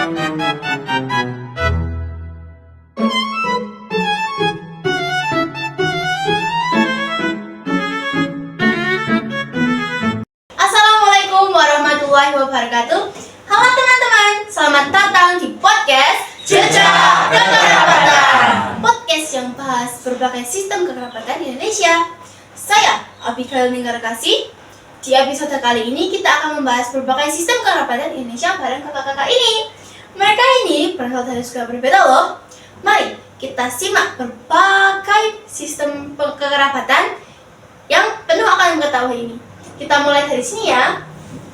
Assalamualaikum warahmatullahi wabarakatuh. Halo teman-teman, selamat datang di podcast Jejak Kekerabatan. Podcast yang bahas berbagai sistem kekerabatan di Indonesia. Saya Abigail Ninggarkasih. Di episode kali ini kita akan membahas berbagai sistem kekerabatan di Indonesia bareng kakak-kakak ini. Mereka ini berasal dari sekolah berbeda loh. Mari kita simak berbagai sistem kekerabatan yang penuh akan mengetahui ini. Kita mulai dari sini ya.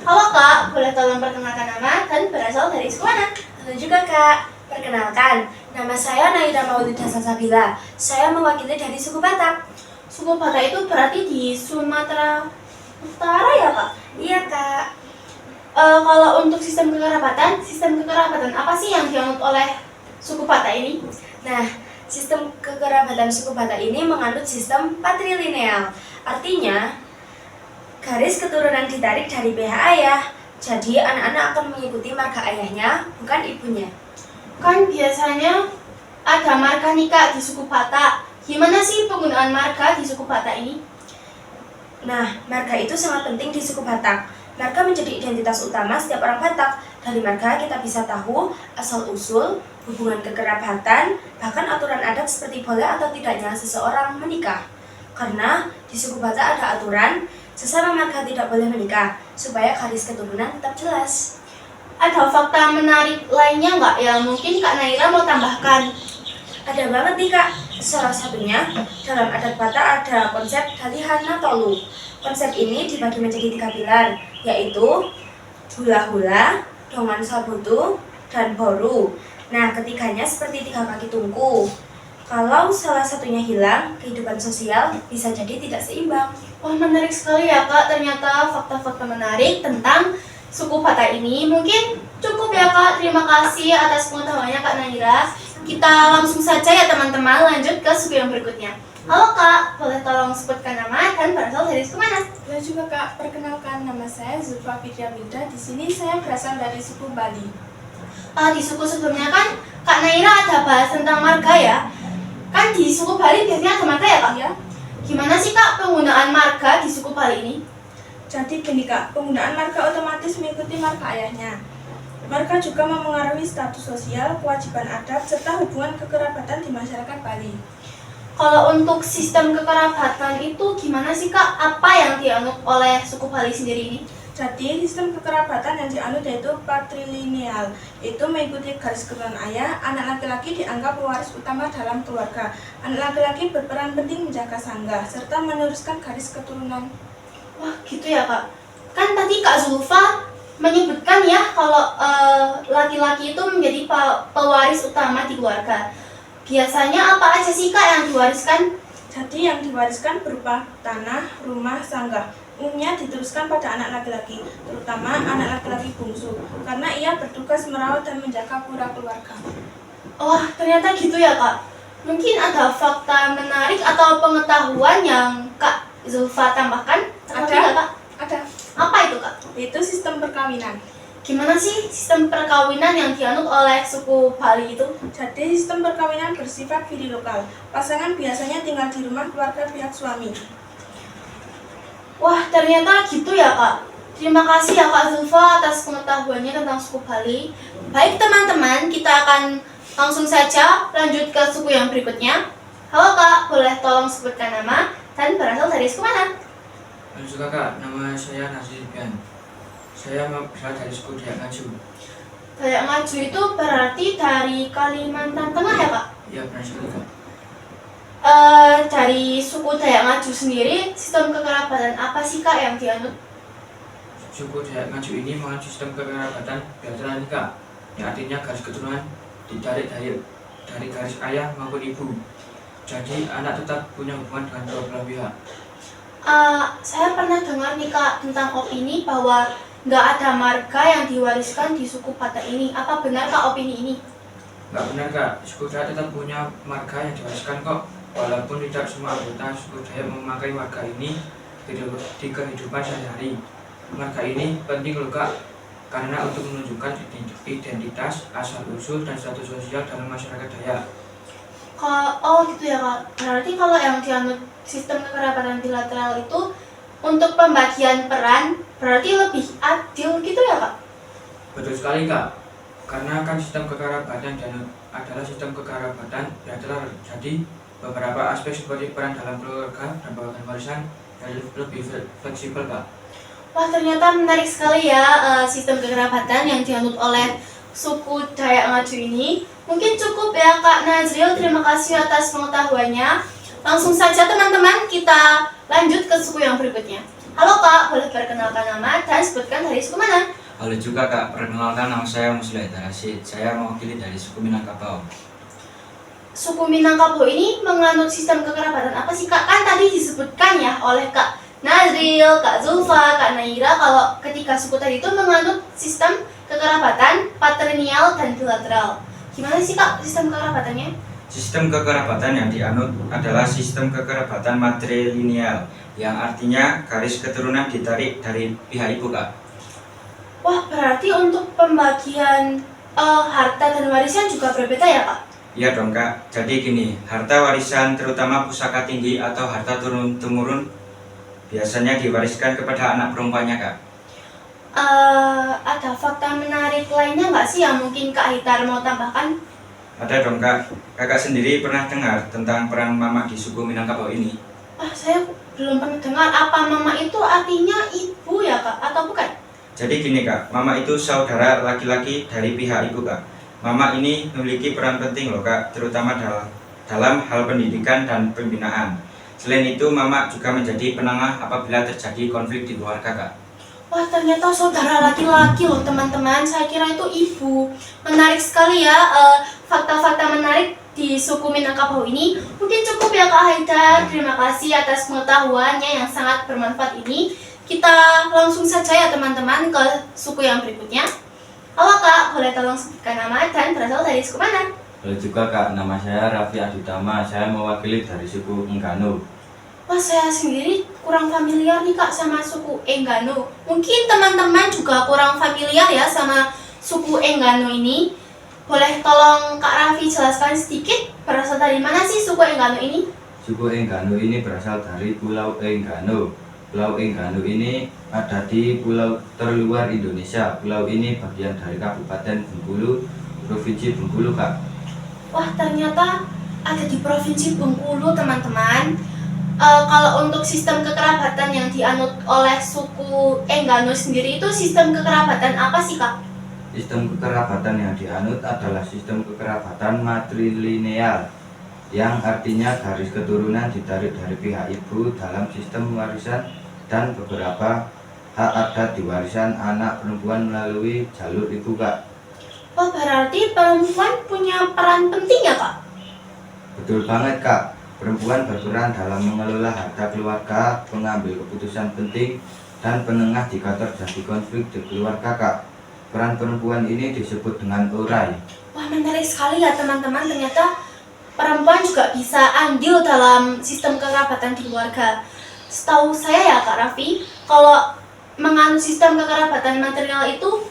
Halo Kak, boleh tolong perkenalkan nama dan berasal dari suku mana? Halo juga Kak, perkenalkan, nama saya Naida Maulida Salsabila. Saya mewakili dari suku Batak. Suku Batak itu berarti di Sumatera Utara ya Kak? Iya Kak. Kalau untuk sistem kekerabatan apa sih yang dianut oleh suku Batak ini? Nah, sistem kekerabatan suku Batak ini menganut sistem patrilineal. Artinya, garis keturunan ditarik dari pihak ayah. Jadi anak-anak akan mengikuti marga ayahnya, bukan ibunya. Kan biasanya ada marga nikah di suku Batak. Gimana sih penggunaan marga di suku Batak ini? Nah, marga itu sangat penting di suku Batak. Marga menjadi identitas utama setiap orang Batak. Dari marga kita bisa tahu asal-usul, hubungan kekerabatan, bahkan aturan adat seperti boleh atau tidaknya seseorang menikah. Karena di suku Batak ada aturan sesama marga tidak boleh menikah, supaya garis keturunan tetap jelas. Ada fakta menarik lainnya nggak yang mungkin Kak Naira mau tambahkan? Ada banget nih Kak. Salah satunya, dalam adat Batak ada konsep Dalihana Tolu. Konsep ini dibagi menjadi 3 pilar, yaitu hula-hula, dongan sabutu, dan boru. Nah, ketiganya seperti 3 kaki tungku. Kalau salah satunya hilang, kehidupan sosial bisa jadi tidak seimbang. Wah, menarik sekali ya Kak, ternyata fakta-fakta menarik tentang suku Batak ini. Mungkin cukup ya Kak, terima kasih atas pengetahuannya Kak Naira. Kita langsung saja ya teman-teman, lanjut ke suku yang berikutnya. Halo Kak, boleh tolong sebutkan nama dan berasal dari suku mana? Halo juga Kak, perkenalkan nama saya Zulfa Fitria Milda. Di sini saya berasal dari suku Bali. Di suku sebelumnya kan Kak Naira ada bahas tentang marga ya. Kan di suku Bali biasanya ada marga ya Kak? Ya. Gimana sih Kak penggunaan marga di suku Bali ini? Jadi gini Kak, penggunaan marga otomatis mengikuti marga ayahnya. Marga juga memengaruhi status sosial, kewajiban adat, serta hubungan kekerabatan di masyarakat Bali. Kalau untuk sistem kekerabatan itu gimana sih Kak? Apa yang dianut oleh suku Bali sendiri ini? Jadi sistem kekerabatan yang dianut yaitu patrilineal, itu mengikuti garis keturunan ayah. Anak laki-laki dianggap pewaris utama dalam keluarga. Anak laki-laki berperan penting menjaga sangga serta meneruskan garis keturunan. Wah gitu ya Kak. Kan tadi Kak Zulfa menyebutkan ya kalau laki-laki itu menjadi pewaris utama di keluarga. Biasanya apa aja sih Kak yang diwariskan? Jadi yang diwariskan berupa tanah, rumah, sangga. Umumnya diteruskan pada anak laki-laki, terutama anak laki-laki bungsu, karena ia bertugas merawat dan menjaga pura keluarga. Wah ternyata gitu ya Kak. Mungkin ada fakta menarik atau pengetahuan yang Kak Zulfa tambahkan? Atau Ada. tidak, Kak? Ada, Apa itu Kak? yaitu sistem perkawinan. Gimana sih sistem perkawinan yang dianut oleh suku Bali itu? Jadi sistem perkawinan bersifat fililokal. Pasangan biasanya tinggal di rumah keluarga pihak suami. Wah ternyata gitu ya Kak. Terima kasih ya Kak Zulfa atas pengetahuannya tentang suku Bali. Baik teman-teman, kita akan langsung saja lanjut ke suku yang berikutnya. Halo Kak, boleh tolong sebutkan nama dan berasal dari suku mana? Halo juga Kak, nama saya Nasibian. Saya berasal dari suku Dayak Ngaju. Dayak Ngaju itu berarti dari Kalimantan Tengah ya Kak? Iya benar sekali Kak. Dari suku Dayak Ngaju sendiri, sistem kekerabatan apa sih Kak yang dianut? Suku Dayak Ngaju ini menganut sistem kekerabatan bilateral nikah, yang artinya garis keturunan ditarik dari garis ayah maupun ibu. Jadi anak tetap punya hubungan dengan kedua belah pihak. Saya pernah dengar nih Kak tentang opini bahwa nggak ada marga yang diwariskan di suku Batak ini. Apa benar Kak opini ini? Nggak benar Kak, suku Dayak tetap punya marga yang diwariskan kok. Walaupun tidak semua anggota suku Dayak memakai marga ini di kehidupan sehari-hari. Marga ini penting loh Kak, karena untuk menunjukkan identitas, asal-usul, dan status sosial dalam masyarakat Dayak. Oh gitu ya Kak. Berarti kalau yang dianut sistem kekerabatan bilateral itu untuk pembagian peran berarti lebih adil gitu ya Kak? Betul sekali Kak, karena kan sistem kekerabatan dianut adalah sistem kekerabatan bilateral, jadi beberapa aspek seperti peran dalam keluarga dan pembagian warisan lebih fleksibel Kak. Wah ternyata menarik sekali ya sistem kekerabatan yang dianut oleh suku Dayak Ngaju ini. Mungkin cukup ya Kak Nazril, terima kasih atas pengetahuannya. Langsung saja teman-teman kita lanjut ke suku yang berikutnya. Halo Kak, boleh perkenalkan nama dan sebutkan dari suku mana? Halo juga Kak, perkenalkan nama saya Musli Rashid. Saya mewakili dari suku Minangkabau. Suku Minangkabau ini menganut sistem kekerabatan apa sih Kak? Kan tadi disebutkan ya oleh Kak Nazril, Kak Zulfa, Kak Naira kalau ketika suku tadi itu menganut sistem kekerabatan patrilineal dan bilateral. Gimana sih Kak sistem kekerabatannya? Sistem kekerabatan yang dianut adalah sistem kekerabatan matrilineal, yang artinya garis keturunan ditarik dari pihak ibu Kak. Wah berarti untuk pembagian harta dan warisan juga berbeda ya Kak? Iya dong Kak, jadi gini, harta warisan terutama pusaka tinggi atau harta turun-temurun biasanya diwariskan kepada anak perempuannya Kak. Ada fakta menarik lainnya nggak sih yang mungkin Kak Hitar mau tambahkan? Ada dong Kak, Kakak sendiri pernah dengar tentang peran mama di suku Minangkabau ini? Saya belum pernah dengar. Apa mama itu artinya ibu ya Kak? Atau bukan? Jadi gini Kak, mama itu saudara laki-laki dari pihak ibu Kak. Mama ini memiliki peran penting loh Kak, terutama dalam hal pendidikan dan pembinaan. Selain itu, mama juga menjadi penengah apabila terjadi konflik di keluarga Kak. Wah ternyata saudara laki-laki loh teman-teman. Saya kira itu ibu. Menarik sekali ya fakta-fakta menarik di suku Minangkabau ini. Mungkin cukup ya Kak Haidar. Terima kasih atas pengetahuannya yang sangat bermanfaat ini. Kita langsung saja ya teman-teman ke suku yang berikutnya. Halo Kak, boleh tolong sebutkan nama dan berasal dari suku mana? Halo juga Kak, nama saya Raffi Aditama. Saya mewakili dari suku Enggano. Wah saya sendiri kurang familiar nih Kak sama suku Enggano. Mungkin teman-teman juga kurang familiar ya sama suku Enggano ini. Boleh tolong Kak Raffi jelaskan sedikit berasal dari mana sih suku Enggano ini? Suku Enggano ini berasal dari Pulau Enggano. Pulau Enggano ini ada di pulau terluar Indonesia. Pulau ini bagian dari Kabupaten Bengkulu, Provinsi Bengkulu Kak. Wah ternyata ada di Provinsi Bengkulu teman-teman. Kalau untuk sistem kekerabatan yang dianut oleh suku Enggano sendiri itu sistem kekerabatan apa sih Kak? Sistem kekerabatan yang dianut adalah sistem kekerabatan matrilineal, yang artinya garis keturunan ditarik dari pihak ibu dalam sistem warisan dan beberapa hak adat diwariskan anak perempuan melalui jalur ibu Kak. Oh berarti perempuan punya peran penting ya Kak? Betul banget Kak. Perempuan berperan dalam mengelola harta keluarga, mengambil keputusan penting, dan penengah jika terjadi konflik di keluarga Kak. Peran perempuan ini disebut dengan urai. Wah menarik sekali ya teman-teman. Ternyata perempuan juga bisa andil dalam sistem kekerabatan di keluarga. Setahu saya ya Kak Raffi, kalau menganut sistem kekerabatan material itu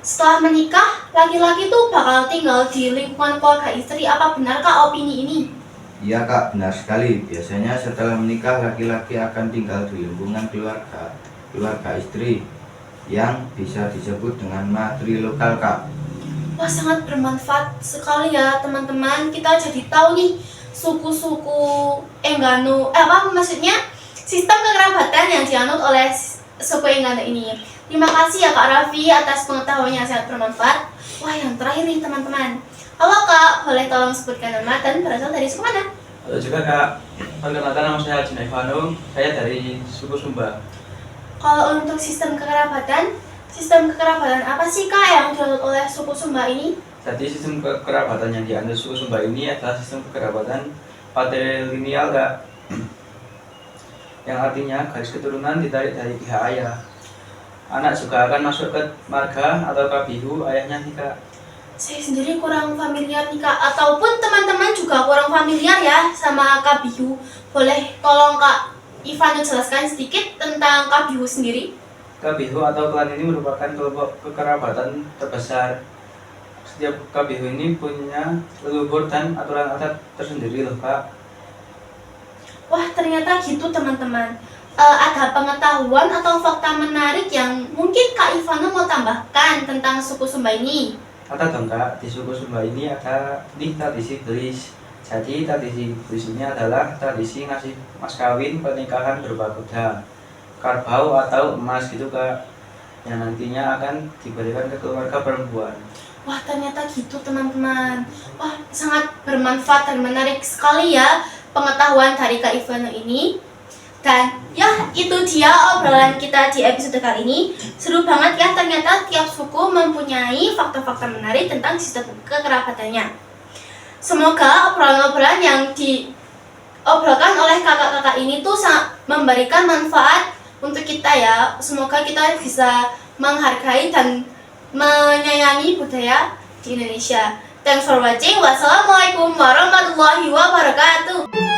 setelah menikah, laki-laki itu bakal tinggal di lingkungan keluarga istri. Apa benar Kak opini ini? Iya Kak, benar sekali. Biasanya setelah menikah, laki-laki akan tinggal di lingkungan keluarga istri, yang bisa disebut dengan matri lokal Kak. Wah sangat bermanfaat sekali ya teman-teman. Kita jadi tahu nih suku-suku Enggano, maksudnya sistem kekerabatan yang dianut oleh suku Enggano ini. Terima kasih ya Kak Raffi atas pengetahuannya yang sangat bermanfaat. Wah yang terakhir nih teman-teman. Halo Kak, boleh tolong sebutkan nama dan berasal dari suku mana? Halo juga Kak, perkenalkan nama saya Haji Naifano, saya dari suku Sumba. Kalau untuk sistem kekerabatan apa sih Kak yang dianut oleh suku Sumba ini? Jadi sistem kekerabatan yang dianut suku Sumba ini adalah sistem kekerabatan patrilineal Kak, yang artinya garis keturunan ditarik dari pihak ayah. Anak juga akan masuk ke marga atau kabihu ayahnya nih Kak. Saya sendiri kurang familiar nih Kak, ataupun teman-teman juga kurang familiar ya sama kabihu. Boleh tolong Kak Ivano jelaskan sedikit tentang kabihu sendiri? Kabihu atau klan ini merupakan kelompok kekerabatan terbesar. Setiap kabihu ini punya leluhur dan aturan adat tersendiri loh Kak. Wah, ternyata gitu teman-teman. Ada pengetahuan atau fakta menarik yang mungkin Kak Ivana mau tambahkan tentang suku Sumba ini? Ada dong Kak, di suku Sumba ini ada tradisi gelis. Jadi tradisi gelis ini adalah tradisi ngasih mas kawin pernikahan berupa kuda, karbau atau emas gitu Kak, yang nantinya akan diberikan ke keluarga perempuan. Wah, ternyata gitu teman-teman. Wah, sangat bermanfaat dan menarik sekali ya pengetahuan dari Kak Ivana ini. Dan ya, itu dia obrolan kita di episode kali ini. Seru banget ya, ternyata tiap suku mempunyai fakta-fakta menarik tentang sistem kekerabatannya. Semoga obrolan-obrolan yang diobrolkan oleh kakak-kakak ini tuh memberikan manfaat untuk kita ya. Semoga kita bisa menghargai dan menyayangi budaya di Indonesia. Thanks for watching. Wassalamualaikum warahmatullahi wabarakatuh.